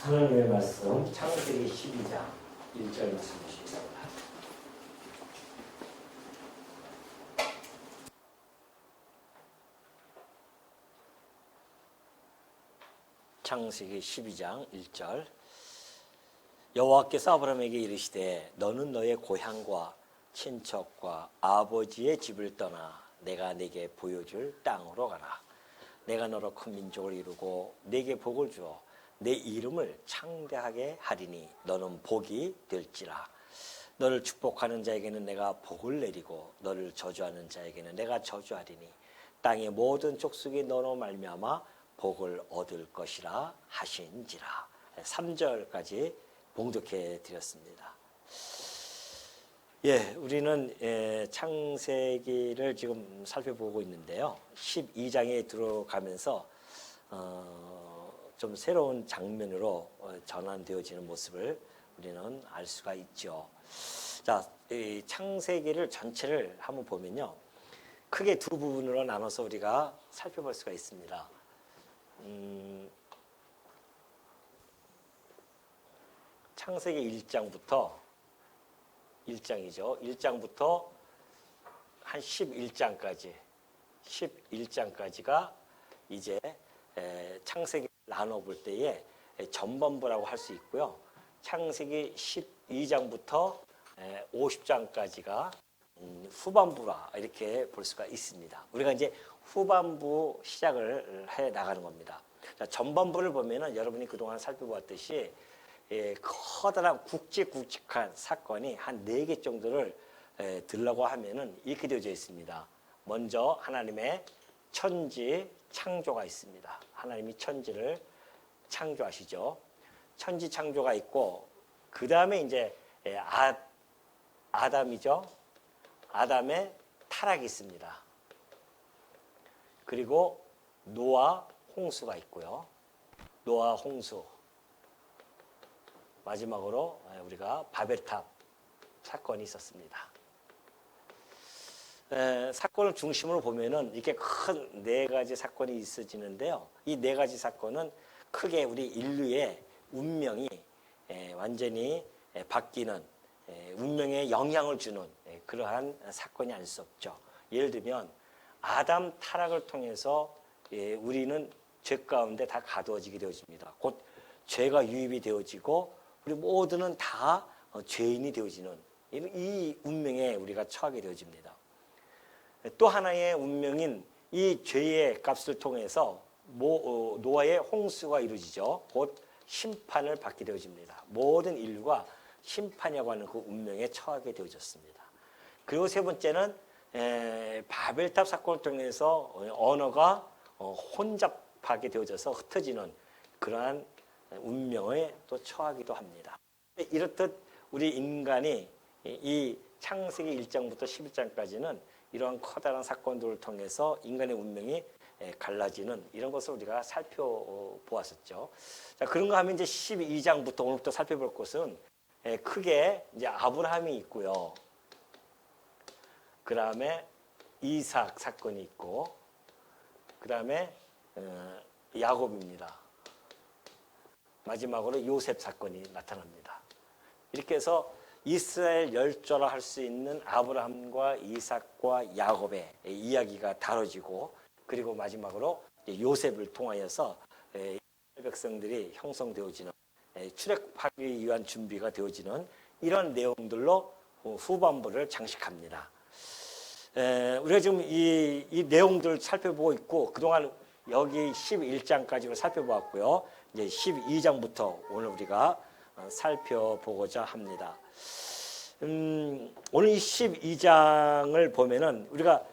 하나님의 말씀 창세기 12장 1절 말씀 주시겠습니다. 창세기 12장 1절. 여호와께서 아브라함에게 이르시되 너는 너의 고향과 친척과 아버지의 집을 떠나 내가 네게 보여줄 땅으로 가라. 내가 너로 큰 민족을 이루고 네게 복을 주어 내 이름을 창대하게 하리니 너는 복이 될지라. 너를 축복하는 자에게는 내가 복을 내리고 너를 저주하는 자에게는 내가 저주하리니 땅의 모든 족속이 너로 말미암아 복을 얻을 것이라 하신지라. 3절까지 봉독해 드렸습니다. 우리는 창세기를 지금 살펴보고 있는데요. 12장에 들어가면서 좀 새로운 장면으로 전환되어지는 모습을 우리는 알 수가 있죠. 자, 이 창세기를 전체를 한번 보면요, 크게 두 부분으로 나눠서 우리가 살펴볼 수가 있습니다. 창세기 1장부터 한 11장까지가 이제 창세기 나눠볼 때에 전반부라고 할 수 있고요. 창세기 12장부터 50장까지가 후반부라 이렇게 볼 수가 있습니다. 우리가 이제 후반부 시작을 해 나가는 겁니다. 자, 전반부를 보면은 여러분이 그동안 살펴보았듯이 커다란 굵직굵직한 사건이 한 4개 정도를 들라고 하면은 이렇게 되어져 있습니다. 먼저 하나님의 천지 창조가 있습니다. 하나님이 천지를 창조하시죠. 천지 창조가 있고, 그 다음에 이제 아담이죠. 아담의 타락이 있습니다. 그리고 노아, 홍수가 있고요. 노아, 홍수. 마지막으로 우리가 바벨탑 사건이 있었습니다. 사건을 중심으로 보면은 이렇게 큰 4가지 사건이 있어지는데요. 이 4가지 사건은 크게 우리 인류의 운명이 완전히 바뀌는, 운명에 영향을 주는 그러한 사건이 아닐 수 없죠. 예를 들면 아담 타락을 통해서 우리는 죄 가운데 다 가두어지게 되어집니다. 곧 죄가 유입이 되어지고 우리 모두는 다 죄인이 되어지는 이 운명에 우리가 처하게 되어집니다. 또 하나의 운명인 이 죄의 값을 통해서 노아의 홍수가 이루어지죠. 곧 심판을 받게 되어집니다. 모든 인류가 심판이라고 하는 그 운명에 처하게 되어졌습니다. 그리고 세 번째는 바벨탑 사건을 통해서 언어가 혼잡하게 되어져서 흩어지는 그러한 운명에 또 처하기도 합니다. 이렇듯 우리 인간이 이 창세기 1장부터 11장까지는 이러한 커다란 사건들을 통해서 인간의 운명이 갈라지는 이런 것을 우리가 살펴보았었죠. 자, 그런가 하면 이제 12장부터 오늘부터 살펴볼 것은 크게 이제 아브라함이 있고요. 그 다음에 이삭 사건이 있고, 그 다음에 야곱입니다. 마지막으로 요셉 사건이 나타납니다. 이렇게 해서 이스라엘 열조라 할 수 있는 아브라함과 이삭과 야곱의 이야기가 다뤄지고, 그리고 마지막으로 요셉을 통하여서 이스라엘 백성들이 형성되어지는, 출애굽하기 위한 준비가 되어지는 이런 내용들로 후반부를 장식합니다. 우리가 지금 이 내용들을 살펴보고 있고, 그동안 여기 11장까지를 살펴보았고요. 이제 12장부터 오늘 우리가 살펴보고자 합니다. 오늘 이 12장을 보면은 우리가,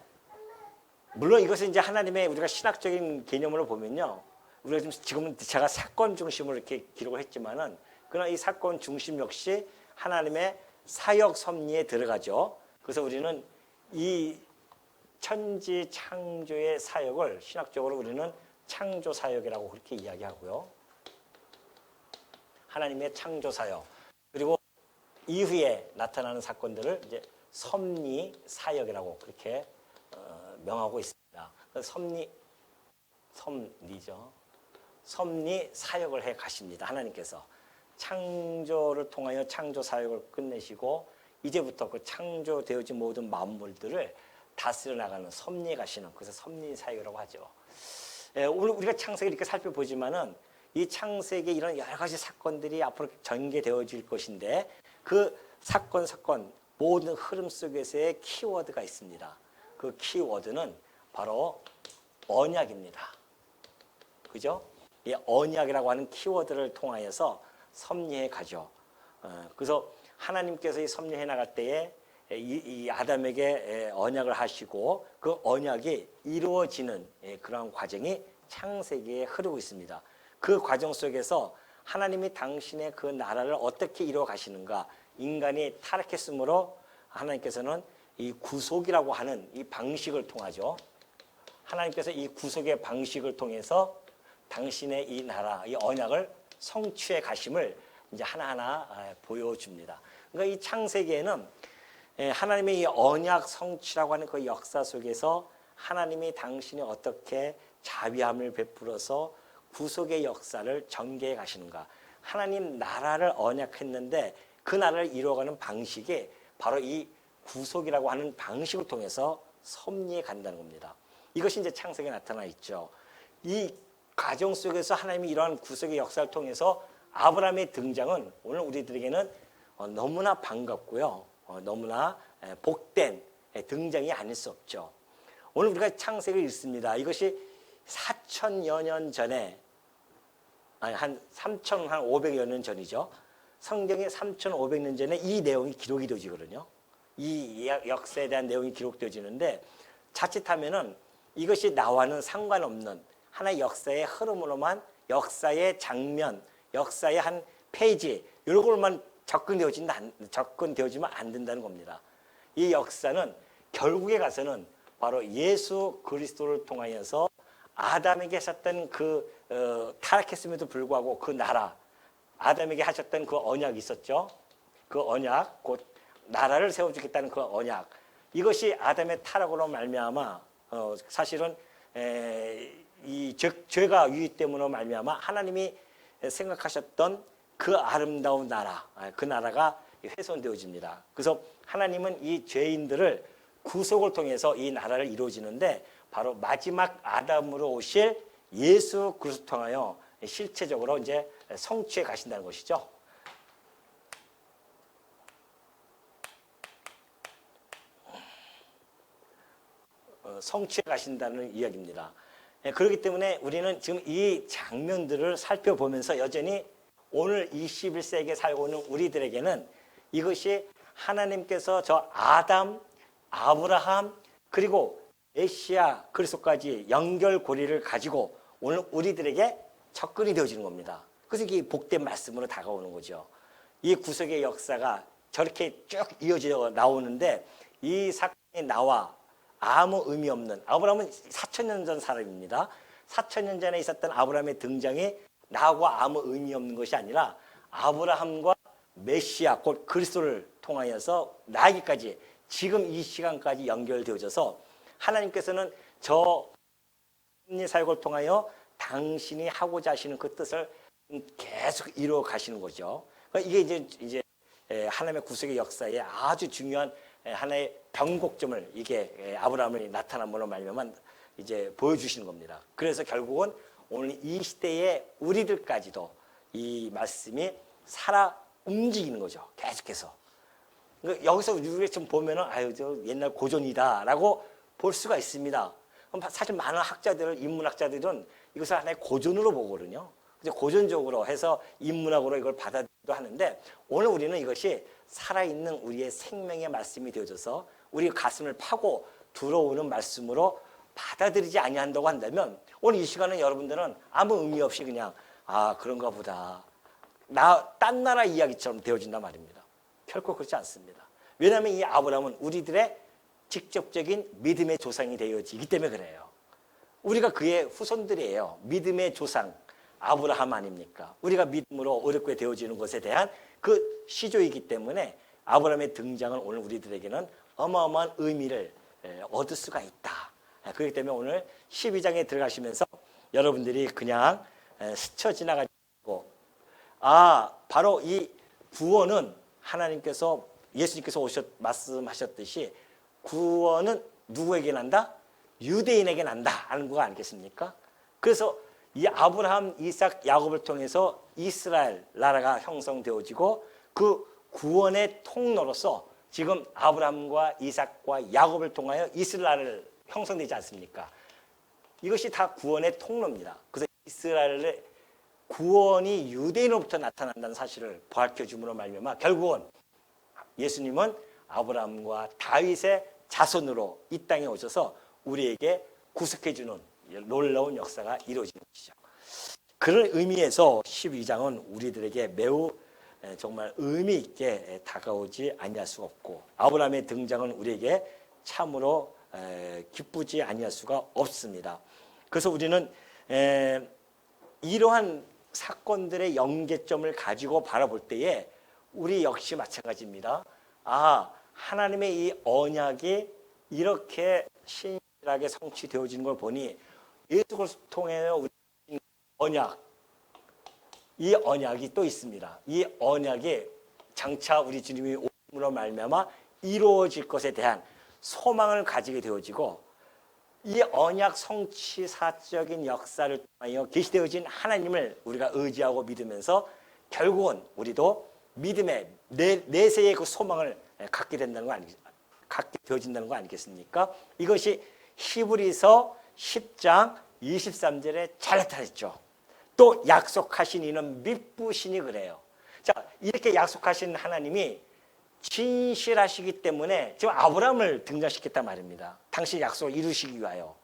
물론 이것은 이제 하나님의 우리가 신학적인 개념으로 보면요, 우리가 지금은 제가 사건 중심으로 이렇게 기록을 했지만은, 그러나 이 사건 중심 역시 하나님의 사역 섭리에 들어가죠. 그래서 우리는 이 천지 창조의 사역을 신학적으로 우리는 창조 사역이라고 그렇게 이야기하고요. 하나님의 창조 사역, 그리고 이후에 나타나는 사건들을 이제 섭리 사역이라고 그렇게 명하고 있습니다. 섭리죠. 섭리 사역을 해 가십니다. 하나님께서 창조를 통하여 창조 사역을 끝내시고 이제부터 그 창조되어진 모든 만물들을 다스려 나가는 섭리에 가시는, 그래서 섭리 사역이라고 하죠. 오늘 우리가 창세기를 이렇게 살펴보지만은 이 창세기에 이런 여러 가지 사건들이 앞으로 전개되어질 것인데 그 사건 모든 흐름 속에서의 키워드가 있습니다. 그 키워드는 바로 언약입니다. 그죠? 이 언약이라고 하는 키워드를 통하여서 섭리해 가죠. 그래서 하나님께서 이 섭리해 나갈 때에 이 아담에게 언약을 하시고 그 언약이 이루어지는 그런 과정이 창세기에 흐르고 있습니다. 그 과정 속에서 하나님이 당신의 그 나라를 어떻게 이루어 가시는가, 인간이 타락했으므로 하나님께서는 이 구속이라고 하는 이 방식을 통하죠. 하나님께서 이 구속의 방식을 통해서 당신의 이 나라, 이 언약을 성취해 가심을 이제 하나하나 보여줍니다. 그러니까 이 창세기에는 하나님의 이 언약 성취라고 하는 그 역사 속에서 하나님이 당신이 어떻게 자비함을 베풀어서 구속의 역사를 전개해 가시는가, 하나님 나라를 언약했는데 그 나라를 이루어가는 방식이 바로 이 구속이라고 하는 방식을 통해서 섭리해 간다는 겁니다. 이것이 이제 창세기에 나타나 있죠. 이 과정 속에서 하나님이 이러한 구속의 역사를 통해서 아브라함의 등장은 오늘 우리들에게는 너무나 반갑고요, 너무나 복된 등장이 아닐 수 없죠. 오늘 우리가 창세기를 읽습니다. 이것이 4천여 년 전에, 아니 한 3,500여 년 전이죠. 성경에 3,500년 전에 이 내용이 기록이 되어지거든요. 이 역사에 대한 내용이 기록되어지는데 자칫하면은 이것이 나와는 상관없는 하나의 역사의 흐름으로만, 역사의 장면, 역사의 한 페이지 이런 걸만 접근되어지면 안 된다는 겁니다. 이 역사는 결국에 가서는 바로 예수 그리스도를 통하여서 아담에게 하셨던 그 타락했음에도 불구하고 그 나라, 아담에게 하셨던 그 언약이 있었죠. 그 언약, 곧 나라를 세워주겠다는 그 언약, 이것이 아담의 타락으로 말미암아 사실은 이 죄가 유익 때문으로 말미암아 하나님이 생각하셨던 그 아름다운 나라, 그 나라가 훼손되어집니다. 그래서 하나님은 이 죄인들을 구속을 통해서 이 나라를 이루어지는데 바로 마지막 아담으로 오실 예수 그리스도 통하여 실체적으로 이제 성취해 가신다는 것이죠. 성취해 가신다는 이야기입니다. 그렇기 때문에 우리는 지금 이 장면들을 살펴보면서 여전히 오늘 21세기에 살고 있는 우리들에게는 이것이 하나님께서 저 아담, 아브라함, 그리고 메시아 그리스도까지 연결고리를 가지고 오늘 우리들에게 접근이 되어지는 겁니다. 그래서 이게 복된 말씀으로 다가오는 거죠. 이 구속의 역사가 저렇게 쭉 이어져 나오는데 이 사건이 나와 아무 의미 없는, 아브라함은 4,000년 전 사람입니다. 4,000년 전에 있었던 아브라함의 등장이 나하고 아무 의미 없는 것이 아니라 아브라함과 메시아 곧 그리스도를 통하여서 나에게까지 지금 이 시간까지 연결되어져서 하나님께서는 저 섭리 사역을 통하여 당신이 하고자 하시는 그 뜻을 계속 이루어 가시는 거죠. 이게 이제 하나님의 구속의 역사에 아주 중요한 하나의 변곡점을 이게 아브라함이 나타남으로 말미암아 이제 보여주시는 겁니다. 그래서 결국은 오늘 이 시대의 우리들까지도 이 말씀이 살아 움직이는 거죠. 계속해서. 그러니까 여기서 우리가 좀 보면은 아유 저 옛날 고전이다라고 볼 수가 있습니다. 사실 많은 학자들, 인문학자들은 이것을 하나의 고전으로 보거든요. 고전적으로 해서 인문학으로 이걸 받아들이기도 하는데 오늘 우리는 이것이 살아있는 우리의 생명의 말씀이 되어져서 우리 가슴을 파고 들어오는 말씀으로 받아들이지 아니한다고 한다면 오늘 이 시간은 여러분들은 아무 의미 없이 그냥 아 그런가 보다 딴 나라 이야기처럼 되어진단 말입니다. 결코 그렇지 않습니다. 왜냐하면 이 아브라함은 우리들의 직접적인 믿음의 조상이 되어지기 때문에 그래요. 우리가 그의 후손들이에요. 믿음의 조상 아브라함 아닙니까? 우리가 믿음으로 어렵게 되어지는 것에 대한 그 시조이기 때문에 아브라함의 등장은 오늘 우리들에게는 어마어마한 의미를 얻을 수가 있다. 그렇기 때문에 오늘 12장에 들어가시면서 여러분들이 그냥 스쳐 지나가고, 바로 이 구원은 하나님께서, 예수님께서 말씀하셨듯이 구원은 누구에게 난다? 유대인에게 난다 하는 거 아니겠습니까? 그래서 이 아브라함, 이삭, 야곱을 통해서 이스라엘 나라가 형성되어지고 그 구원의 통로로서 지금 아브라함과 이삭과 야곱을 통하여 이스라엘을 형성되지 않습니까? 이것이 다 구원의 통로입니다. 그래서 이스라엘의 구원이 유대인으로부터 나타난다는 사실을 밝혀줌으로 말미암아 결국은 예수님은 아브라함과 다윗의 자손으로 이 땅에 오셔서 우리에게 구속해주는 놀라운 역사가 이루어지는 것이죠. 그런 의미에서 12장은 우리들에게 매우 정말 의미 있게 다가오지 아니할 수가 없고, 아브라함의 등장은 우리에게 참으로 기쁘지 아니할 수가 없습니다. 그래서 우리는 이러한 사건들의 연계점을 가지고 바라볼 때에 우리 역시 마찬가지입니다. 하나님의 이 언약이 이렇게 신실하게 성취되어지는 걸 보니 예수 그리스도를 통해 우리 이 언약이 또 있습니다. 이 언약이 장차 우리 주님이 오심으로 말미암아 이루어질 것에 대한 소망을 가지게 되어지고, 이 언약 성취사적인 역사를 통하여 계시되어진 하나님을 우리가 의지하고 믿으면서 결국은 우리도 믿음의 내세의 그 소망을 갖게 되어진다는 거 아니겠습니까? 이것이 히브리서 10장 23절에 잘 나타났죠. 또 약속하신 이는 믿부시니 그래요. 자, 이렇게 약속하신 하나님이 진실하시기 때문에 지금 아브라함을 등장시켰단 말입니다. 당신의 약속을 이루시기 위하여.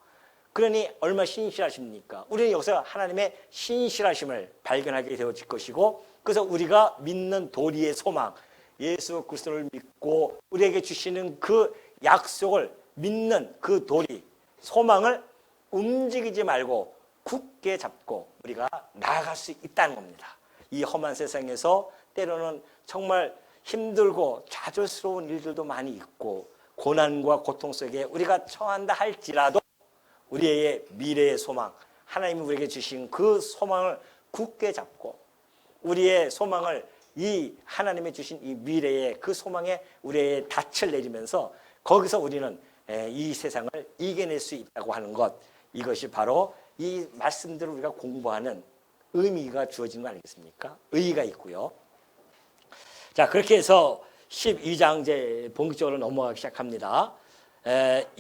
그러니 얼마나 신실하십니까? 우리는 여기서 하나님의 신실하심을 발견하게 되어질 것이고, 그래서 우리가 믿는 도리의 소망, 예수 그리스도를 믿고 우리에게 주시는 그 약속을 믿는 그 도리, 소망을 움직이지 말고 굳게 잡고 우리가 나아갈 수 있다는 겁니다. 이 험한 세상에서 때로는 정말 힘들고 좌절스러운 일들도 많이 있고 고난과 고통 속에 우리가 처한다 할지라도 우리의 미래의 소망, 하나님이 우리에게 주신 그 소망을 굳게 잡고 우리의 소망을 이 하나님이 주신 이 미래의 그 소망에 우리의 닻을 내리면서 거기서 우리는 이 세상을 이겨낼 수 있다고 하는 것, 이것이 바로 이 말씀들을 우리가 공부하는 의미가 주어진 거 아니겠습니까? 의의가 있고요. 자, 그렇게 해서 12장 이제 본격적으로 넘어가기 시작합니다.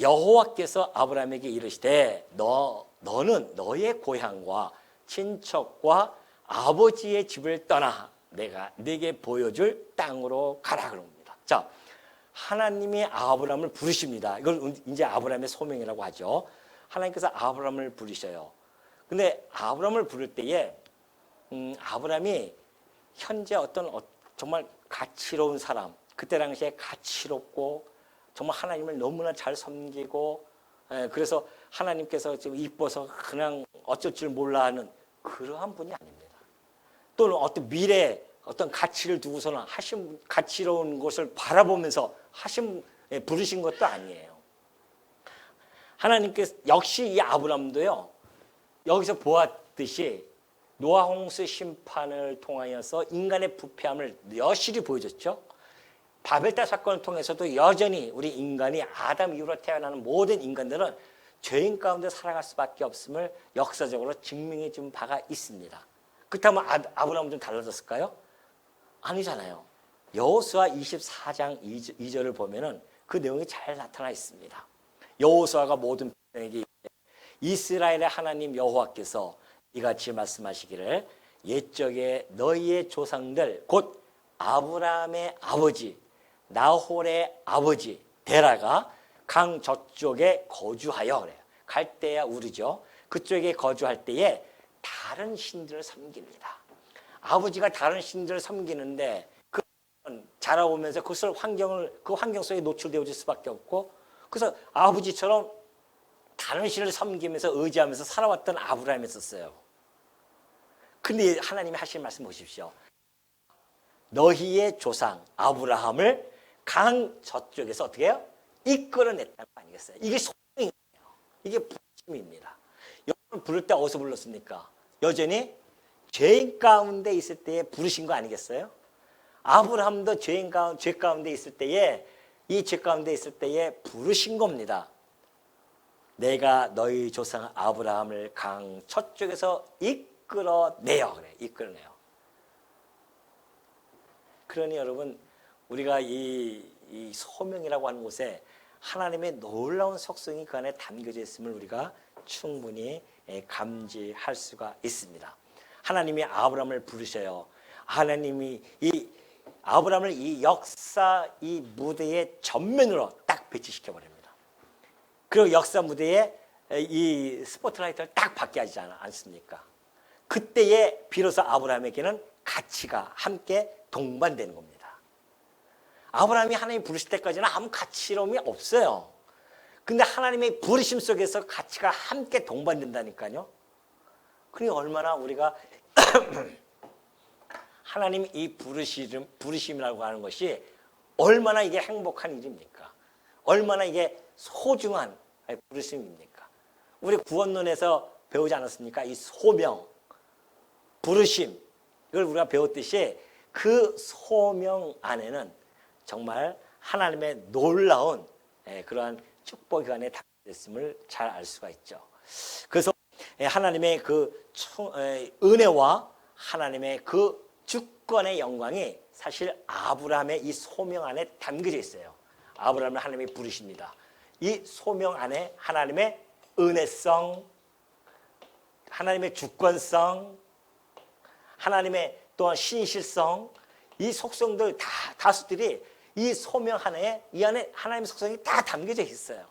여호와께서 아브라함에게 이르시되 너는 너의 고향과 친척과 아버지의 집을 떠나 내가 네게 보여줄 땅으로 가라 그럽니다. 자, 하나님이 아브라함을 부르십니다. 이걸 이제 아브라함의 소명이라고 하죠. 하나님께서 아브라함을 부르셔요. 근데 아브라함을 부를 때에 아브라함이 현재 어떤 정말 가치로운 사람, 그때 당시에 가치롭고 정말 하나님을 너무나 잘 섬기고, 그래서 하나님께서 지금 이뻐서 그냥 어쩔 줄 몰라 하는 그러한 분이 아닙니다. 또는 어떤 미래 어떤 가치를 두고서는 하신 가치로운 것을 바라보면서 부르신 것도 아니에요. 하나님께서 역시 이 아브라함도요, 여기서 보았듯이 노아 홍수 심판을 통하여서 인간의 부패함을 여실히 보여줬죠. 바벨탑 사건을 통해서도 여전히 우리 인간이 아담 이후로 태어나는 모든 인간들은 죄인 가운데 살아갈 수밖에 없음을 역사적으로 증명해 준 바가 있습니다. 그렇다면 아브라함은 좀 달라졌을까요? 아니잖아요. 여호수아 24장 2절을 보면은 그 내용이 잘 나타나 있습니다. 여호수아가 모든 백성에게 이스라엘의 하나님 여호와께서 이같이 말씀하시기를 옛적에 너희의 조상들 곧 아브라함의 아버지 나홀의 아버지 데라가 강 저쪽에 거주하여 그래요. 갈대아 우르죠. 그쪽에 거주할 때에 다른 신들을 섬깁니다. 아버지가 다른 신들을 섬기는데 그 자라오면서 그 환경 속에 노출되어질 수밖에 없고, 그래서 아버지처럼 다른 신을 섬기면서 의지하면서 살아왔던 아브라함이었어요. 근데 하나님이 하신 말씀 보십시오. 너희의 조상 아브라함을 강 저쪽에서 어떻게 해요? 이끌어냈다는 거 아니겠어요? 이게 소명이에요. 이게 부르심입니다. 여러분 부를 때 어디서 불렀습니까? 여전히 죄인 가운데 있을 때에 부르신 거 아니겠어요? 아브라함도 죄 가운데 있을 때에 이 죄 가운데 있을 때에 부르신 겁니다. 내가 너희 조상 아브라함을 강 저쪽에서 이끌어내요. 그래, 이끌어내요. 그러니 여러분, 우리가 이 소명이라고 하는 곳에 하나님의 놀라운 속성이 그 안에 담겨져 있음을 우리가 충분히 감지할 수가 있습니다. 하나님이 아브라함을 부르셔요. 하나님이 이 아브라함을 이 역사 이 무대의 전면으로 딱 배치시켜 버립니다. 그리고 역사 무대에 이 스포트라이트를 딱 받게 하지 않습니까? 그때에 비로소 아브라함에게는 가치가 함께 동반되는 겁니다. 아브라함이 하나님 부르실 때까지는 아무 가치로움이 없어요. 근데 하나님의 부르심 속에서 가치가 함께 동반된다니까요. 그러니 얼마나 우리가 하나님 이 부르심이라고 하는 것이 얼마나 이게 행복한 일입니까? 얼마나 이게 소중한 부르심입니까? 우리 구원론에서 배우지 않았습니까? 이 소명, 부르심, 이걸 우리가 배웠듯이 그 소명 안에는 정말 하나님의 놀라운 그러한 축복이 안에 담겨있음을 잘 알 수가 있죠. 그래서 하나님의 그 은혜와 하나님의 그 주권의 영광이 사실 아브라함의 이 소명 안에 담겨져 있어요. 아브라함을 하나님이 부르십니다. 이 소명 안에 하나님의 은혜성, 하나님의 주권성, 하나님의 또한 신실성, 이 속성들 다수들이 이 소명 하나에 이 안에 하나님의 속성이 다 담겨져 있어요.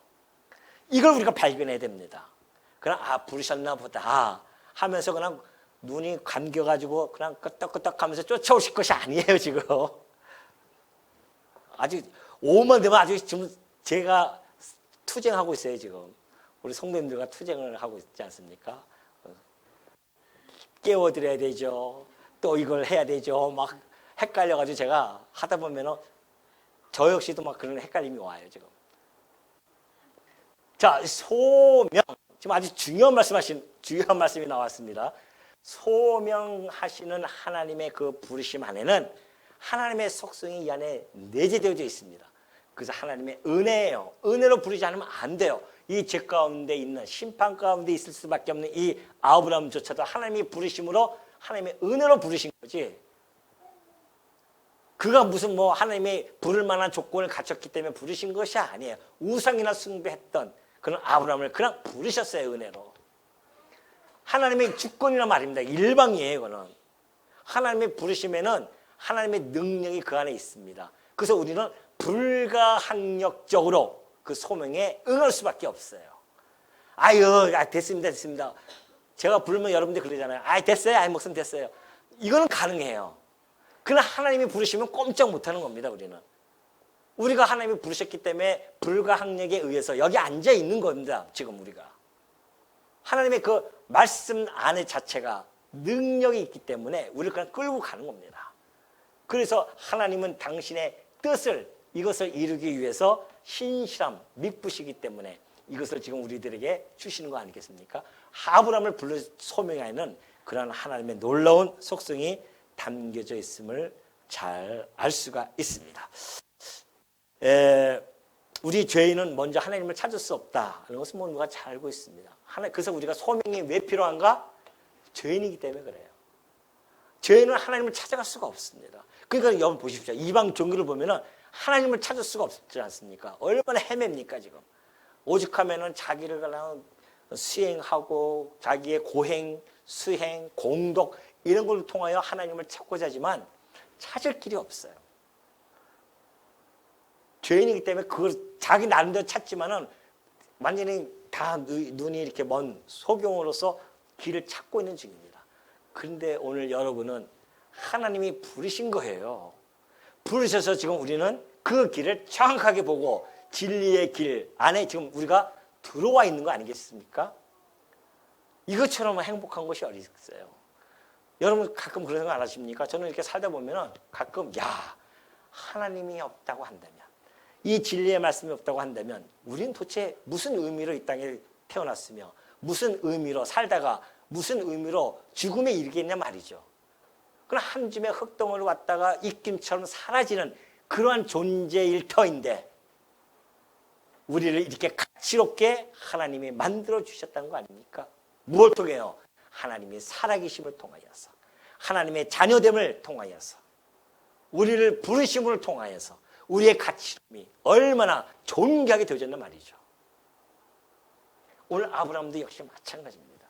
이걸 우리가 발견해야 됩니다. 그냥 부르셨나 보다 하면서 그냥 눈이 감겨가지고 그냥 끄떡끄떡하면서 쫓아오실 것이 아니에요. 지금 아직 오후만 되면 아주 지금 제가 투쟁하고 있어요. 지금 우리 성도님들과 투쟁을 하고 있지 않습니까? 깨워드려야 되죠. 또 이걸 해야 되죠. 막 헷갈려가지고 제가 하다 보면은 저 역시도 막 그런 헷갈림이 와요. 지금. 자, 소명. 지금 아주 중요한 말씀이 나왔습니다. 소명하시는 하나님의 그 부르심 안에는 하나님의 속성이 이 안에 내재되어져 있습니다. 그래서 하나님의 은혜예요. 은혜로 부르지 않으면 안 돼요. 이 죄 가운데 있는 심판 가운데 있을 수밖에 없는 이 아브라함조차도 하나님이 부르심으로 하나님의 은혜로 부르신 거지. 그가 무슨 뭐 하나님이 부를 만한 조건을 갖췄기 때문에 부르신 것이 아니에요. 우상이나 숭배했던 그런 아브라함을 그냥 부르셨어요. 은혜로. 하나님의 주권이란 말입니다. 일방이에요. 그거는. 하나님의 부르심에는 하나님의 능력이 그 안에 있습니다. 그래서 우리는 불가항력적으로 그 소명에 응할 수밖에 없어요. 됐습니다. 제가 부르면 여러분들 그러잖아요. 됐어요. 목사님 됐어요. 이거는 가능해요. 그러나 하나님이 부르시면 꼼짝 못하는 겁니다. 우리가 하나님이 부르셨기 때문에 불가항력에 의해서 여기 앉아 있는 겁니다. 지금 우리가. 하나님의 그 말씀 안에 자체가 능력이 있기 때문에 우리를 그냥 끌고 가는 겁니다. 그래서 하나님은 당신의 뜻을 이것을 이루기 위해서 신실함, 믿부시기 때문에 이것을 지금 우리들에게 주시는 거 아니겠습니까? 아브라함을 불러 소명하는 그러한 하나님의 놀라운 속성이 담겨져 있음을 잘 알 수가 있습니다. 우리 죄인은 먼저 하나님을 찾을 수 없다. 이런 것은 누가 잘 알고 있습니다. 그래서 우리가 소명이 왜 필요한가? 죄인이기 때문에 그래요. 죄인은 하나님을 찾아갈 수가 없습니다. 그러니까 여러분 보십시오. 이방 종교를 보면은 하나님을 찾을 수가 없지 않습니까? 얼마나 헤맵니까 지금. 오죽하면은 자기를 그냥 수행하고 자기의 고행, 수행, 공덕 이런 걸 통하여 하나님을 찾고자 하지만 찾을 길이 없어요. 죄인이기 때문에 그걸 자기 나름대로 찾지만은 완전히 다 눈이 이렇게 먼 소경으로서 길을 찾고 있는 중입니다. 그런데 오늘 여러분은 하나님이 부르신 거예요. 부르셔서 지금 우리는 그 길을 정확하게 보고 진리의 길 안에 지금 우리가 들어와 있는 거 아니겠습니까? 이것처럼 행복한 것이 어디 있어요? 여러분 가끔 그런 생각 안 하십니까? 저는 이렇게 살다 보면은 가끔 하나님이 없다고 한다면 이 진리의 말씀이 없다고 한다면 우리는 도대체 무슨 의미로 이 땅에 태어났으며 무슨 의미로 살다가 무슨 의미로 죽음에 이르겠냐 말이죠. 그럼 한 줌의 흙덩어리 왔다가 입김처럼 사라지는 그러한 존재일 터인데 우리를 이렇게 가치롭게 하나님이 만들어 주셨다는 거 아닙니까? 무엇을 통해요? 하나님이 살아계심을 통하여서, 하나님의 자녀됨을 통하여서, 우리를 부르심을 통하여서 우리의 가치름이 얼마나 존귀하게 되어졌단 말이죠. 오늘 아브라함도 역시 마찬가지입니다.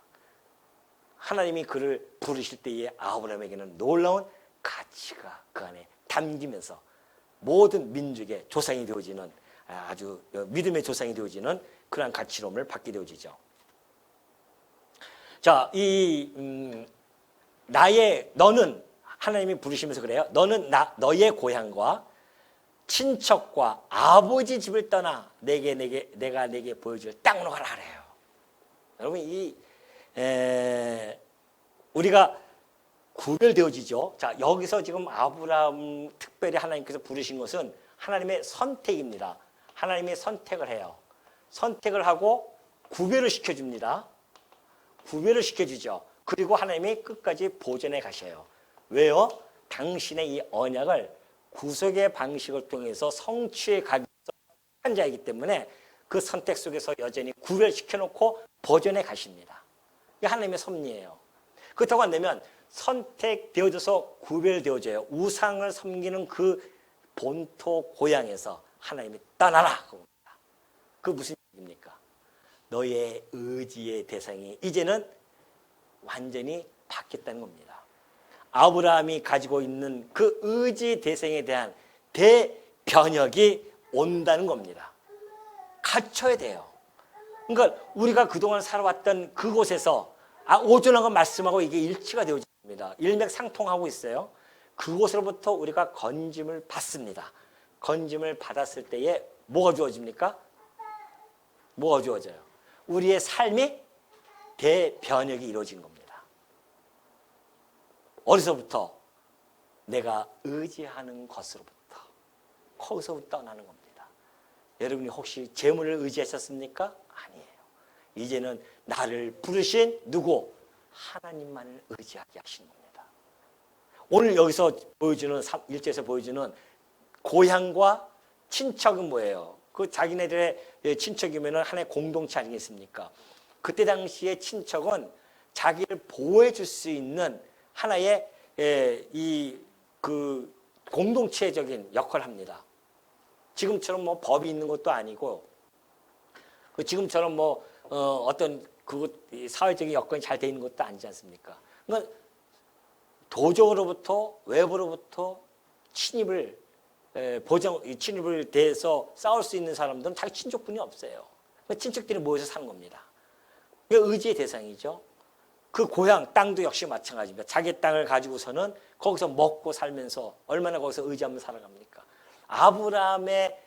하나님이 그를 부르실 때에 아브라함에게는 놀라운 가치가 그 안에 담기면서 모든 민족의 조상이 되어지는, 아주 믿음의 조상이 되어지는 그러한 가치로움을 받게 되어지죠. 자, 너는 하나님이 부르시면서 그래요. 너는 너의 고향과 친척과 아버지 집을 떠나 내가 내게 보여줄 땅으로 가라 그래요. 여러분, 우리가 구별되어지죠. 자, 여기서 지금 아브라함 특별히 하나님께서 부르신 것은 하나님의 선택입니다. 하나님이 선택을 해요. 선택을 하고 구별을 시켜줍니다. 구별을 시켜주죠. 그리고 하나님이 끝까지 보존해 가셔요. 왜요? 당신의 이 언약을 구속의 방식을 통해서 성취해 가기 위해서 한 자이기 때문에 그 선택 속에서 여전히 구별시켜놓고 보존해 가십니다. 이게 하나님의 섭리예요. 그렇다고 한다면 선택되어져서 구별되어져요. 우상을 섬기는 그 본토 고향에서 하나님이 떠나라. 그 무슨 얘기입니까? 너의 의지의 대상이 이제는 완전히 바뀌었다는 겁니다. 아브라함이 가지고 있는 그 의지 대상에 대한 대변혁이 온다는 겁니다. 갖춰야 돼요. 그러니까 우리가 그동안 살아왔던 그곳에서 오존하고 말씀하고 이게 일치가 되어집니다. 일맥상통하고 있어요. 그곳으로부터 우리가 건짐을 받습니다. 건짐을 받았을 때에 뭐가 주어집니까? 뭐가 주어져요? 우리의 삶이 대변혁이 이루어진 겁니다. 어디서부터? 내가 의지하는 것으로부터. 거기서부터 떠나는 겁니다. 여러분이 혹시 재물을 의지하셨습니까? 아니에요. 이제는 나를 부르신 누구? 하나님만을 의지하게 하시는 겁니다. 오늘 여기서 보여주는 1절에서 보여주는 고향과 친척은 뭐예요? 그 자기네들의 친척이면 하나의 공동체 아니겠습니까? 그때 당시에 친척은 자기를 보호해 줄 수 있는 하나의 그 공동체적인 역할을 합니다. 지금처럼 뭐 법이 있는 것도 아니고, 지금처럼 뭐 어떤 사회적인 여건이 잘 돼 있는 것도 아니지 않습니까? 그러니까 도적으로부터 외부로부터 침입을 대해서 싸울 수 있는 사람들은 자기 친족분이 없어요. 친척들이 모여서 사는 겁니다. 그게 의지의 대상이죠. 그 고향 땅도 역시 마찬가지입니다. 자기 땅을 가지고서는 거기서 먹고 살면서 얼마나 거기서 의지하면서 살아갑니까? 아브라함의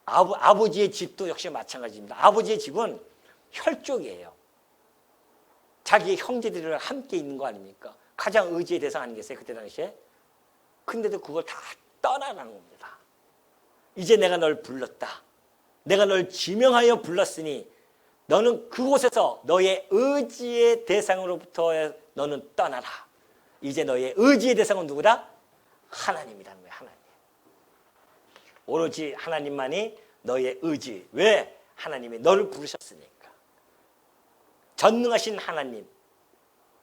아버지의 집도 역시 마찬가지입니다. 아버지의 집은 혈족이에요. 자기의 형제들이랑 함께 있는 거 아닙니까? 가장 의지의 대상 아니겠어요? 그때 당시에. 근데도 그걸 다 떠나라는 겁니다. 이제 내가 널 불렀다. 내가 널 지명하여 불렀으니 너는 그곳에서 너의 의지의 대상으로부터 너는 떠나라. 이제 너의 의지의 대상은 누구다? 하나님이라는 거예요. 하나님. 오로지 하나님만이 너의 의지. 왜? 하나님이 너를 부르셨으니까. 전능하신 하나님,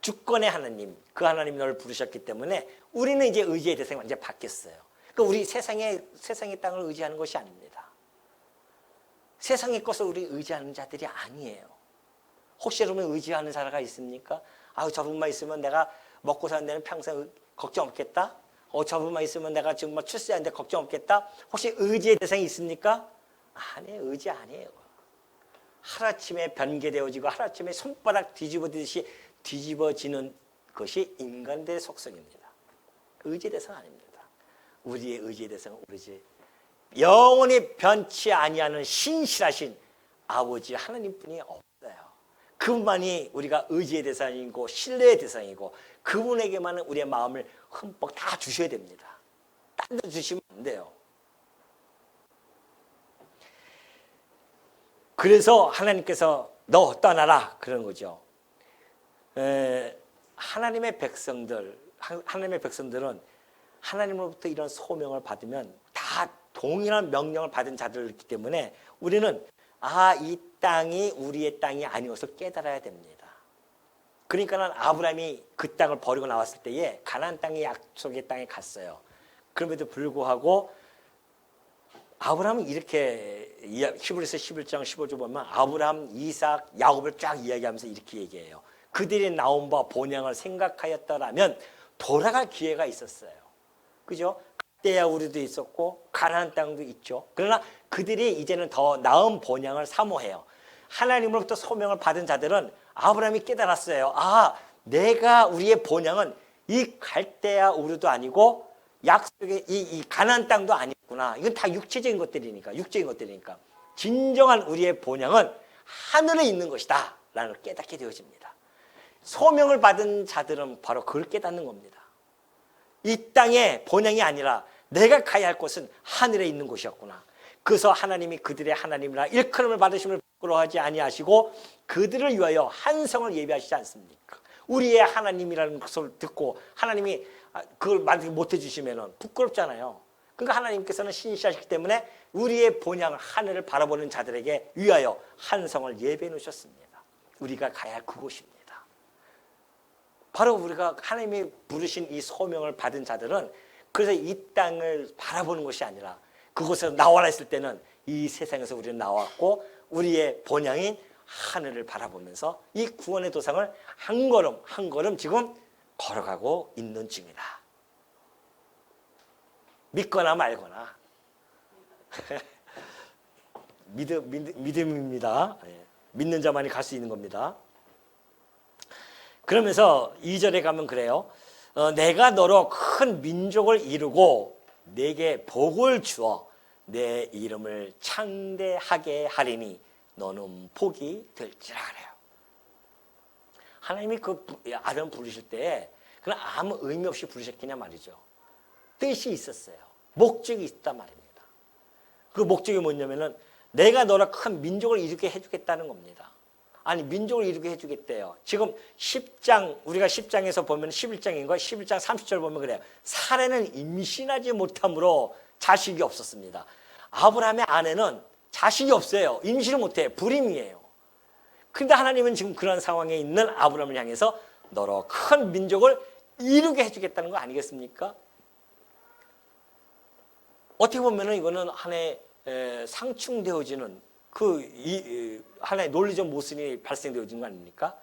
주권의 하나님, 그 하나님이 너를 부르셨기 때문에 우리는 이제 의지의 대상이 완전히 바뀌었어요. 그러니까 우리 세상의 땅을 의지하는 것이 아닙니다. 세상의 것을 우리 의지하는 자들이 아니에요. 혹시 여러분 의지하는 사람가 있습니까? 저분만 있으면 내가 먹고 사는 데는 평생 걱정 없겠다? 저분만 있으면 내가 지금 막 출세하는데 걱정 없겠다? 혹시 의지의 대상이 있습니까? 아니에요. 의지 아니에요. 하루아침에 변개되어지고 하루아침에 손바닥 뒤집어지듯이 뒤집어지는 것이 인간들의 속성입니다. 의지의 대상 아닙니다. 우리의 의지의 대상은 오로지 영원히 변치 아니하는 신실하신 아버지 하나님뿐이 없어요. 그분만이 우리가 의지의 대상이고 신뢰의 대상이고 그분에게만은 우리의 마음을 흠뻑 다 주셔야 됩니다. 딴 데 주시면 안 돼요. 그래서 하나님께서 너 떠나라 그런 거죠. 하나님의 백성들은 하나님으로부터 이런 소명을 받으면 다 동일한 명령을 받은 자들이기 때문에 우리는 이 땅이 우리의 땅이 아니어서 깨달아야 됩니다. 그러니까는 아브라함이 그 땅을 버리고 나왔을 때에 가나안 땅의 약속의 땅에 갔어요. 그럼에도 불구하고 아브라함은 이렇게 히브리서 11장 15절 보면 아브라함, 이삭, 야곱을 쫙 이야기하면서 이렇게 얘기해요. 그들이 나온 바 본향을 생각하였더라면 돌아갈 기회가 있었어요. 그죠? 갈대아 우리도 있었고 가나안 땅도 있죠. 그러나 그들이 이제는 더 나은 본향을 사모해요. 하나님으로부터 소명을 받은 자들은 아브라함이 깨달았어요. 내가 우리의 본향은 이 갈대아 우르도 아니고 약속의 이 가나안 땅도 아니구나. 이건 다 육적인 것들이니까. 진정한 우리의 본향은 하늘에 있는 것이다 라는 걸 깨닫게 되어집니다. 소명을 받은 자들은 바로 그걸 깨닫는 겁니다. 이 땅의 본향이 아니라 내가 가야 할 곳은 하늘에 있는 곳이었구나. 그래서 하나님이 그들의 하나님이라 일컬음을 받으심을 부끄러워하지 아니하시고 그들을 위하여 한 성을 예비하시지 않습니까? 우리의 하나님이라는 것을 듣고 하나님이 그걸 만들지 못해 주시면 부끄럽잖아요. 그러니까 하나님께서는 신실하시기 때문에 우리의 본향 하늘을 바라보는 자들에게 위하여 한 성을 예배해 놓으셨습니다. 우리가 가야 할 그곳입니다. 바로 우리가 하나님이 부르신 이 소명을 받은 자들은 그래서 이 땅을 바라보는 것이 아니라 그곳에서 나와라 했을 때는 이 세상에서 우리는 나왔고 우리의 본향인 하늘을 바라보면서 이 구원의 도상을 한 걸음 지금 걸어가고 있는 중이다. 믿거나 말거나 믿음입니다. 믿는 자만이 갈 수 있는 겁니다. 그러면서 2절에 가면 그래요. 내가 너로 큰 민족을 이루고 내게 복을 주어 내 이름을 창대하게 하리니 너는 복이 될지라 그래요. 하나님이 그 아담 부르실 때 그냥 아무 의미 없이 부르셨겠냐 말이죠. 뜻이 있었어요. 목적이 있단 말입니다. 그 목적이 뭐냐면은 내가 너로 큰 민족을 이루게 해주겠다는 겁니다. 아니 민족을 이루게 해주겠대요. 지금 10장 우리가 10장에서 보면 11장인가 11장 30절 보면 그래요. 사례는 임신하지 못함으로 자식이 없었습니다. 아브라함의 아내는 자식이 없어요. 임신을 못해. 불임이에요. 그런데 하나님은 지금 그런 상황에 있는 아브라함을 향해서 너로 큰 민족을 이루게 해주겠다는 거 아니겠습니까? 어떻게 보면 이거는 하나의 상충되어지는 하나의 논리적 모순이 발생되어지는 거 아닙니까?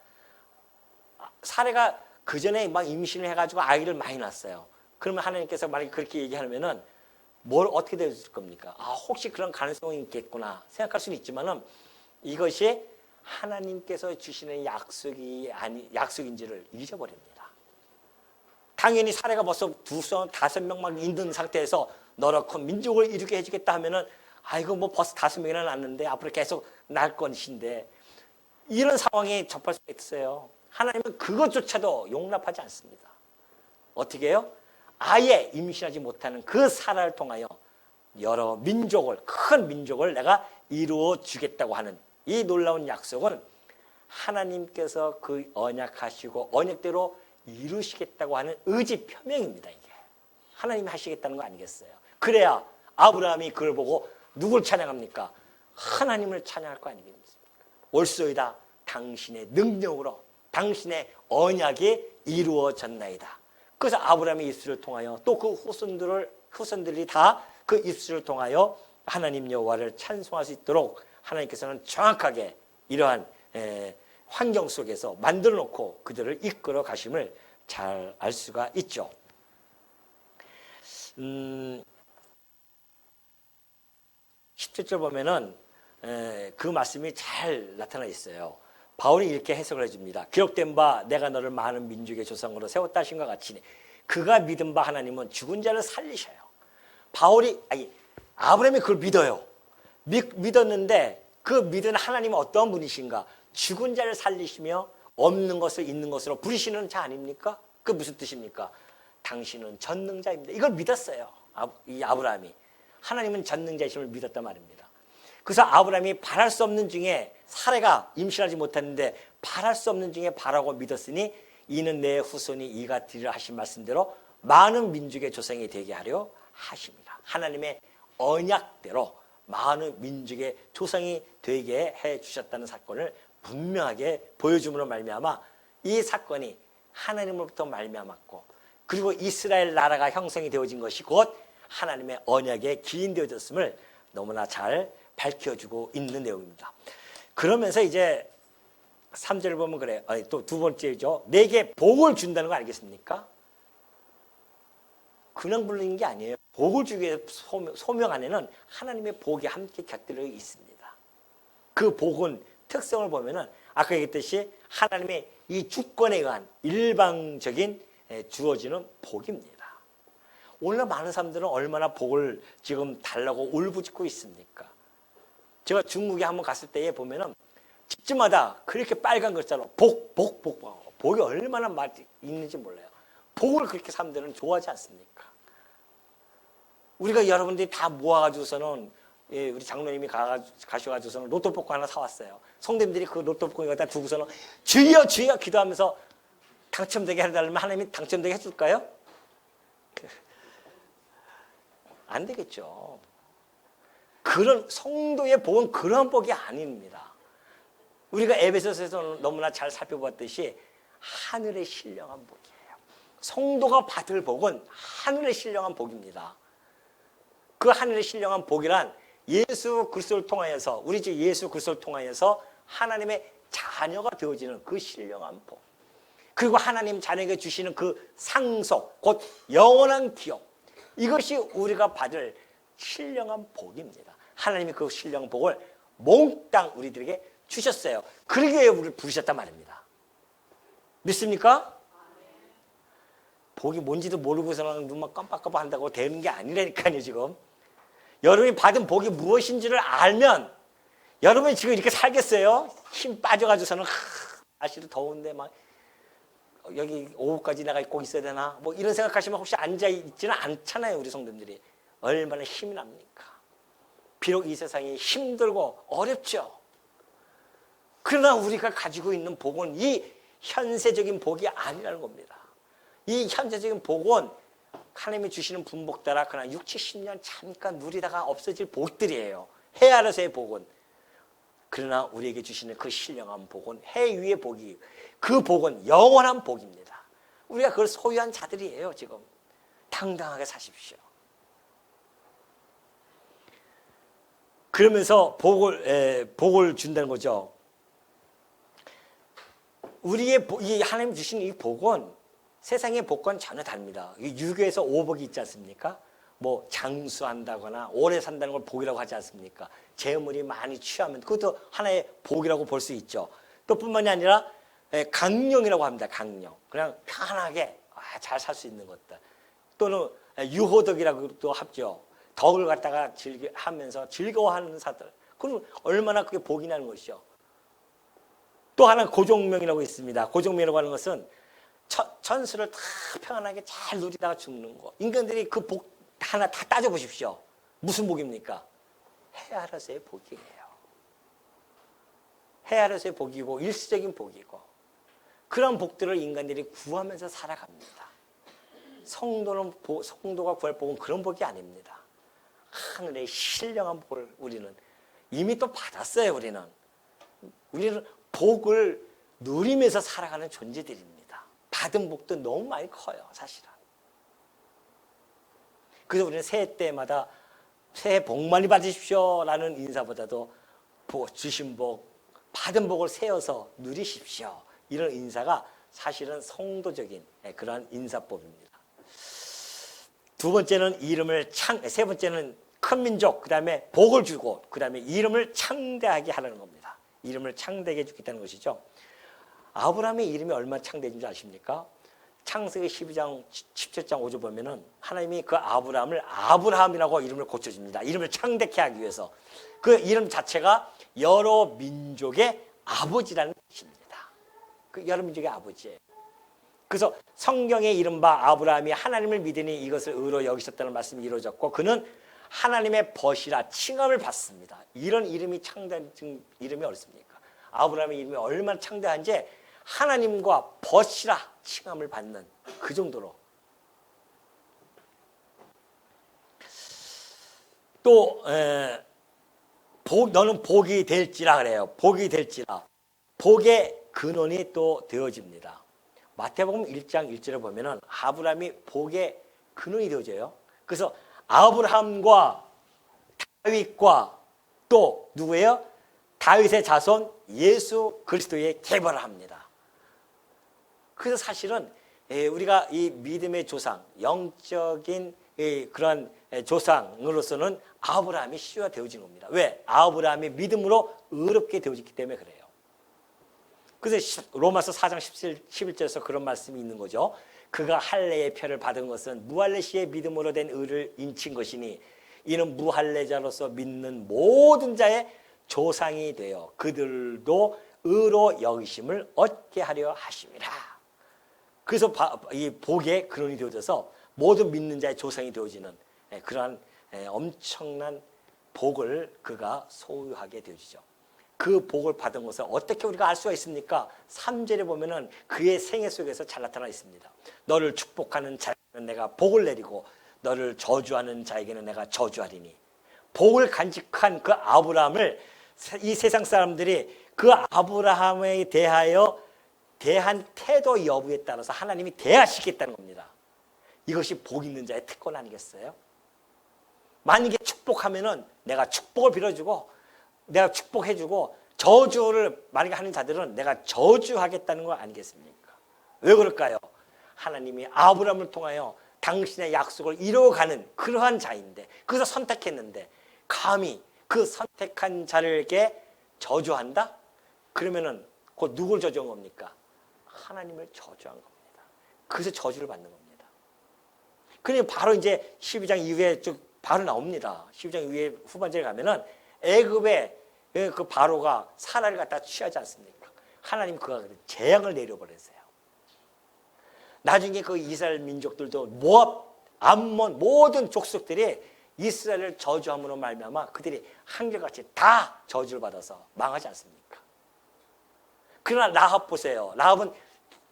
사례가 그 전에 막 임신을 해가지고 아이를 많이 낳았어요. 그러면 하나님께서 만약에 그렇게 얘기하면은 뭘 어떻게 되었을 겁니까? 혹시 그런 가능성이 있겠구나 생각할 수는 있지만은 이것이 하나님께서 주시는 약속인지를 잊어버립니다. 당연히 사례가 벌써 2명, 5명 막 있는 상태에서 너로 큰 민족을 이루게 해주겠다 하면은 이거 뭐 벌써 5명이나 낳았는데 앞으로 계속 낳을 것인데 이런 상황에 접할 수 있어요. 하나님은 그것조차도 용납하지 않습니다. 어떻게 해요? 아예 임신하지 못하는 그 사라를 통하여 여러 민족을 큰 민족을 내가 이루어 주겠다고 하는 이 놀라운 약속은 하나님께서 그 언약하시고 언약대로 이루시겠다고 하는 의지 표명입니다. 이게 하나님이 하시겠다는 거 아니겠어요? 그래야 아브라함이 그걸 보고 누굴 찬양합니까? 하나님을 찬양할 거 아니겠습니까? 올소이다 당신의 능력으로 당신의 언약이 이루어졌나이다. 그래서 아브라함의 입술을 통하여 또 그 후손들이 다 그 입술을 통하여 하나님 여호와를 찬송할 수 있도록 하나님께서는 정확하게 이러한 환경 속에서 만들어 놓고 그들을 이끌어 가심을 잘 알 수가 있죠. 17절 보면은 그 말씀이 잘 나타나 있어요. 바울이 이렇게 해석을 해줍니다. 기록된 바 내가 너를 많은 민족의 조상으로 세웠다 하신 것 같이 그가 믿은 바 하나님은 죽은 자를 살리셔요. 아브라함이 그걸 믿어요. 믿었는데 그 믿은 하나님은 어떤 분이신가? 죽은 자를 살리시며 없는 것을 있는 것으로 부리시는 자 아닙니까? 그게 무슨 뜻입니까? 당신은 전능자입니다. 이걸 믿었어요. 이 아브라함이. 하나님은 전능자이심을 믿었단 말입니다. 그래서 아브라함이 바랄 수 없는 중에 사례가 임신하지 못했는데 바랄 수 없는 중에 바라고 믿었으니 이는 내 후손이 이가 되리라 하신 말씀대로 많은 민족의 조상이 되게 하려 하십니다. 하나님의 언약대로 많은 민족의 조상이 되게 해 주셨다는 사건을 분명하게 보여줌으로 말미암아 이 사건이 하나님으로부터 말미암았고, 그리고 이스라엘 나라가 형성이 되어진 것이 곧 하나님의 언약에 기인되어졌음을 너무나 잘 밝혀주고 있는 내용입니다. 그러면서 이제 3절을 보면 그래요. 또 두 번째죠. 내게 복을 준다는 거 알겠습니까? 그냥 부르는 게 아니에요. 복을 주기 위해 소명 안에는 하나님의 복이 함께 곁들여 있습니다. 그 복은 특성을 보면은 아까 얘기했듯이 하나님의 이 주권에 의한 일방적인 주어지는 복입니다. 오늘 많은 사람들은 얼마나 복을 지금 달라고 울부짖고 있습니까? 제가 중국에 한번 갔을 때에 보면은 집집마다 그렇게 빨간 글자로 복이 얼마나 많이 있는지 몰라요. 복을 그렇게 사람들은 좋아하지 않습니까? 우리가 여러분들이 다 모아가지고서는 우리 장로님이 가셔가지고서는 로또 복권 하나 사왔어요. 성도님들이 그 로또 복권 여기다 두고서는 주여 주여 기도하면서 당첨되게 해달라면 하나님이 당첨되게 해줄까요? 안 되겠죠. 그런 성도의 복은 그런 복이 아닙니다. 우리가 에베소서에서 너무나 잘 살펴봤듯이 하늘의 신령한 복이에요. 성도가 받을 복은 하늘의 신령한 복입니다. 그 하늘의 신령한 복이란 예수 그리스도를 통하여서, 우리 주 예수 그리스도를 통하여서 하나님의 자녀가 되어지는 그 신령한 복, 그리고 하나님 자녀에게 주시는 그 상속, 곧 영원한 기업, 이것이 우리가 받을 신령한 복입니다. 하나님이 그 신령한 복을 몽땅 우리들에게 주셨어요. 그러기 위해 우리를 부르셨단 말입니다. 믿습니까? 복이 뭔지도 모르고서는 눈만 깜빡깜빡 한다고 되는 게 아니라니까요. 지금 여러분이 받은 복이 무엇인지를 알면 여러분이 지금 이렇게 살겠어요? 힘 빠져가지고서는 날씨도 더운데 막 여기 오후까지 내가 꼭 있어야 되나 뭐 이런 생각하시면 혹시 앉아있지는 않잖아요. 우리 성도님들이 얼마나 힘이 납니까? 비록 이 세상이 힘들고 어렵죠. 그러나 우리가 가지고 있는 복은 이 현세적인 복이 아니라는 겁니다. 이 현세적인 복은 하나님이 주시는 분복 따라 그냥 60, 70년 잠깐 누리다가 없어질 복들이에요. 해 아래서의 복은. 그러나 우리에게 주시는 그 신령한 복은 해 위의 복이, 그 복은 영원한 복입니다. 우리가 그걸 소유한 자들이에요. 지금 당당하게 사십시오. 그러면서 복을 준다는 거죠. 우리의 이 하나님 주신 이 복은 세상의 복과는 전혀 다릅니다. 유교에서 오복이 있지 않습니까? 뭐 장수한다거나 오래 산다는 걸 복이라고 하지 않습니까? 재물이 많이 취하면 그것도 하나의 복이라고 볼 수 있죠. 또 뿐만이 아니라 강령이라고 합니다. 강령. 그냥 편하게 잘 살 수 있는 것들. 또는 유호덕이라고도 하죠. 덕을 갖다가 하면서 즐거워하는 사들. 그럼 얼마나 그게 복이 나는 것이죠. 또 하나 고종명이라고 있습니다. 고종명이라고 하는 것은 천수를 다 평안하게 잘 누리다가 죽는 거. 인간들이 그 복 하나 다 따져보십시오. 무슨 복입니까? 해 아래서의 복이에요. 해 아래서의 복이고 일시적인 복이고, 그런 복들을 인간들이 구하면서 살아갑니다. 성도가 구할 복은 그런 복이 아닙니다. 하늘의 신령한 복을 우리는 이미 또 받았어요. 우리는 복을 누리면서 살아가는 존재들입니다. 받은 복도 너무 많이 커요. 사실은. 그래서 우리는 새해 때마다 새해 복 많이 받으십시오 라는 인사보다도 주신 복, 받은 복을 세어서 누리십시오, 이런 인사가 사실은 성도적인 그러한 인사법입니다. 두 번째는 세 번째는 큰 민족, 그 다음에 복을 주고, 그 다음에 이름을 창대하게 하라는 겁니다. 이름을 창대하게 해주겠다는 것이죠. 아브라함의 이름이 얼마나 창대해진 줄 아십니까? 창세기 12장 17장 5절 보면은 하나님이 그 아브라함을 아브라함이라고 이름을 고쳐줍니다. 이름을 창대케 하기 위해서. 그 이름 자체가 여러 민족의 아버지라는 뜻입니다. 그 여러 민족의 아버지예요. 그래서 성경의 이른바 아브라함이 하나님을 믿으니 이것을 의로 여기셨다는 말씀이 이루어졌고, 그는 하나님의 벗이라 칭함을 받습니다. 이런 이름이 창대한 이름이 어딨습니까? 아브라함의 이름이 얼마나 창대한지 하나님과 벗이라 칭함을 받는 그 정도로. 또 너는 복이 될지라 그래요. 복이 될지라. 복의 근원이 또 되어집니다. 마태복음 1장 1절에 보면은 아브라함이 복의 근원이 되어져요. 그래서 아브라함과 다윗과 또 누구예요? 다윗의 자손 예수 그리스도의 계보를 합니다. 그래서 사실은 우리가 이 믿음의 조상, 영적인 그런 조상으로서는 아브라함이 시효가 되어진 겁니다. 왜? 아브라함이 믿음으로 의롭게 되어졌기 때문에 그래요. 그래서 로마서 4장 11절에서 그런 말씀이 있는 거죠. 그가 할례의 표를 받은 것은 무할례 시의 믿음으로 된 의를 인친 것이니 이는 무할례자로서 믿는 모든 자의 조상이 되어 그들도 의로 여기심을 얻게 하려 하심이라. 그래서 이 복의 근원이 되어져서 모든 믿는 자의 조상이 되어지는 그러한 엄청난 복을 그가 소유하게 되어지죠. 그 복을 받은 것을 어떻게 우리가 알 수가 있습니까? 3절에 보면은 그의 생애 속에서 잘 나타나 있습니다. 너를 축복하는 자에게는 내가 복을 내리고 너를 저주하는 자에게는 내가 저주하리니. 복을 간직한 그 아브라함을 이 세상 사람들이 그 아브라함에 대하여 대한 태도 여부에 따라서 하나님이 대하시겠다는 겁니다. 이것이 복 있는 자의 특권 아니겠어요? 만약에 축복하면은 내가 축복을 빌어주고 내가 축복해주고 저주를 만약에 하는 자들은 내가 저주하겠다는 거 아니겠습니까? 왜 그럴까요? 하나님이 아브라함을 통하여 당신의 약속을 이루어가는 그러한 자인데 그래서 선택했는데 감히 그 선택한 자에게 저주한다? 그러면은 곧 누굴 저주한 겁니까? 하나님을 저주한 겁니다. 그래서 저주를 받는 겁니다. 그러니 바로 이제 12장 이후에 쭉 바로 나옵니다. 12장 이후에 후반절에 가면은 애굽의 그 바로가 사라를 갖다 취하지 않습니까? 하나님 그가 재앙을 내려버렸어요. 나중에 그 이스라엘 민족들도 모압, 암몬 모든 족속들이 이스라엘을 저주함으로 말미암아 그들이 한결같이 다 저주를 받아서 망하지 않습니까? 그러나 라합 보세요. 라합은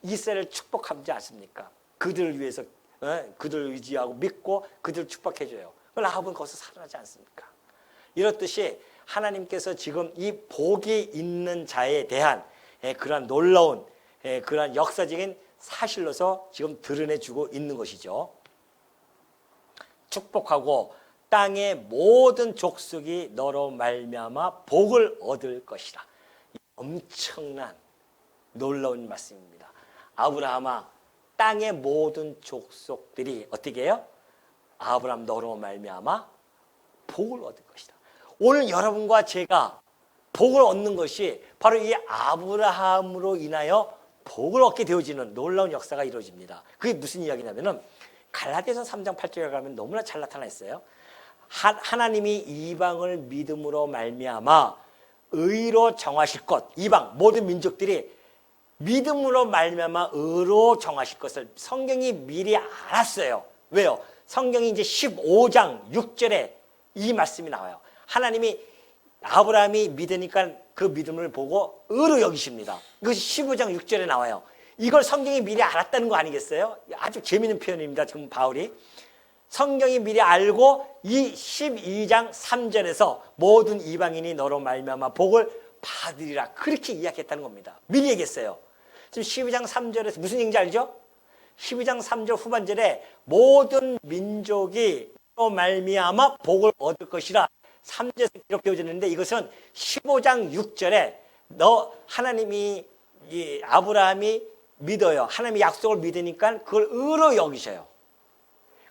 이스라엘을 축복하지 않습니까? 그들을 위해서 그들을 의지하고 믿고 그들을 축복해줘요. 라합은 거기서 살아나지 않습니까? 이렇듯이 하나님께서 지금 이 복이 있는 자에 대한 그러한 놀라운 그러한 역사적인 사실로서 지금 드러내주고 있는 것이죠. 축복하고 땅의 모든 족속이 너로 말미암아 복을 얻을 것이라. 엄청난 놀라운 말씀입니다. 아브라함아 땅의 모든 족속들이 어떻게 해요? 아브라함 너로 말미암아 복을 얻을 것이다. 오늘 여러분과 제가 복을 얻는 것이 바로 이 아브라함으로 인하여 복을 얻게 되어지는 놀라운 역사가 이루어집니다. 그게 무슨 이야기냐면은 갈라디아서 3장 8절에 가면 너무나 잘 나타나 있어요. 하나님이 이방을 믿음으로 말미암아 의로 정하실 것, 이방 모든 민족들이 믿음으로 말미암아 의로 정하실 것을 성경이 미리 알았어요. 왜요? 성경이 이제 15장 6절에 이 말씀이 나와요. 하나님이 아브라함이 믿으니까 그 믿음을 보고 의로 여기십니다. 이것이 15장 6절에 나와요. 이걸 성경이 미리 알았다는 거 아니겠어요? 아주 재미있는 표현입니다. 지금 바울이. 성경이 미리 알고 이 12장 3절에서 모든 이방인이 너로 말미암아 복을 받으리라 그렇게 이야기했다는 겁니다. 미리 얘기했어요. 지금 12장 3절에서 무슨 얘기인지 알죠? 12장 3절 후반절에 모든 민족이 너로 말미암아 복을 얻을 것이라 3절에서 기록되어졌는데 이것은 15장 6절에 하나님이 아브라함이 믿어요. 하나님의 약속을 믿으니까 그걸 의로 여기셔요.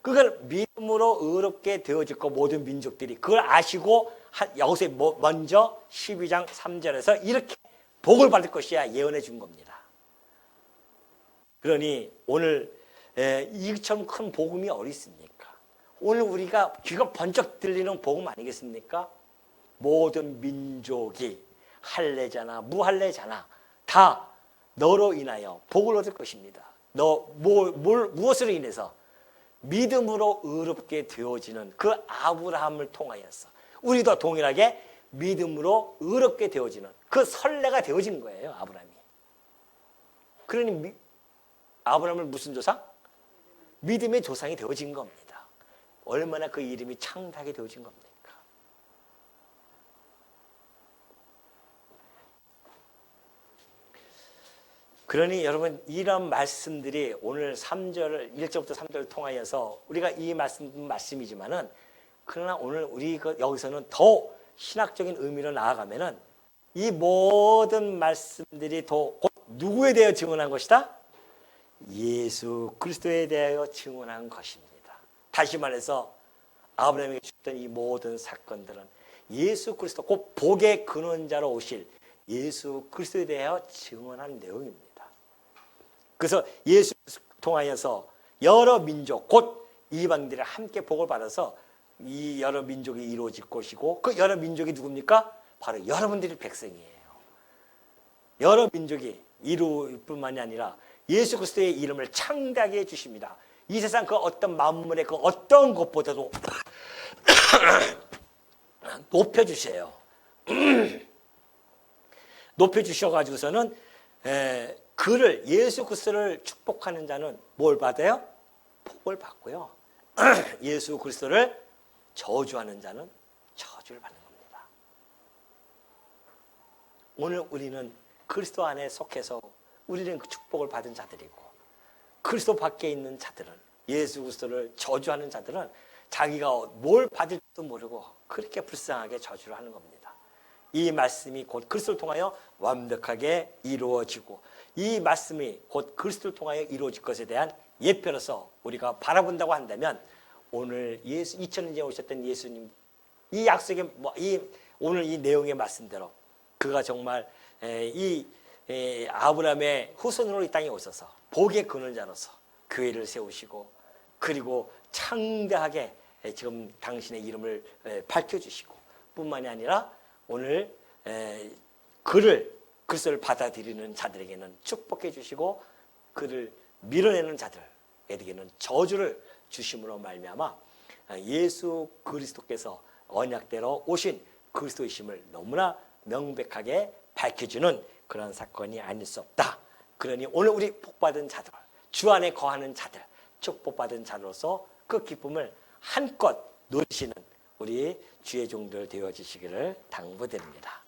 그걸 믿음으로 의롭게 되어질 거 모든 민족들이 그걸 아시고 여기서 먼저 12장 3절에서 이렇게 복을 받을 것이야 예언해 준 겁니다. 그러니 오늘 이처럼 큰 복음이 어디 있습니까? 오늘 우리가 귀가 번쩍 들리는 복음 아니겠습니까? 모든 민족이 할례자나 무할례자나 다 너로 인하여 복을 얻을 것입니다. 무엇으로 인해서? 믿음으로 의롭게 되어지는 그 아브라함을 통하여서 우리도 동일하게 믿음으로 의롭게 되어지는 그 선례가 되어진 거예요. 아브라함이. 그러니 아브라함을 무슨 조상? 믿음의 조상이 되어진 겁니다. 얼마나 그 이름이 창대하게 되어진 겁니까? 그러니 여러분 이런 말씀들이 오늘 3절 1절부터 3절을 통하여서 우리가 이 말씀이지만은 그러나 오늘 우리 여기서는 더 신학적인 의미로 나아가면은 이 모든 말씀들이 곧 누구에 대해 증언한 것이다? 예수 그리스도에 대하여 증언한 것입니다. 다시 말해서 아브라함에게 주셨던 이 모든 사건들은 예수 그리스도 곧 복의 근원자로 오실 예수 그리스도에 대하여 증언한 내용입니다. 그래서 예수 통하여서 여러 민족 곧 이방인들이 함께 복을 받아서 이 여러 민족이 이루어질 것이고 그 여러 민족이 누굽니까? 바로 여러분들이 백성이에요. 여러 민족이 이루어질 뿐만이 아니라 예수 그리스도의 이름을 창대하게 해주십니다. 이 세상 그 어떤 만물의 그 어떤 것보다도 높여주세요. 높여주셔가지고서는 그를 예수 그리스도를 축복하는 자는 뭘 받아요? 복을 받고요. 예수 그리스도를 저주하는 자는 저주를 받는 겁니다. 오늘 우리는 그리스도 안에 속해서 우리는 그 축복을 받은 자들이고 그리스도 밖에 있는 자들은 예수 그리스도를 저주하는 자들은 자기가 뭘 받을지도 모르고 그렇게 불쌍하게 저주를 하는 겁니다. 이 말씀이 곧 그리스도를 통하여 완벽하게 이루어지고 이 말씀이 곧 그리스도를 통하여 이루어질 것에 대한 예표로서 우리가 바라본다고 한다면 오늘 2000년 전에 오셨던 예수님 이 약속의 오늘 이 내용의 말씀대로 그가 정말 이 아브라함의 후손으로 이 땅에 오셔서 복의 근원자로서 교회를 세우시고 그리고 창대하게 지금 당신의 이름을 밝혀주시고 뿐만이 아니라 오늘 그리스도를 받아들이는 자들에게는 축복해 주시고 그를 밀어내는 자들에게는 저주를 주심으로 말미암아 예수 그리스도께서 언약대로 오신 그리스도이심을 너무나 명백하게 밝혀주는 그런 사건이 아닐 수 없다. 그러니 오늘 우리 복받은 자들, 주 안에 거하는 자들, 축복받은 자로서 그 기쁨을 한껏 누리시는 우리 주의 종들 되어지시기를 당부드립니다.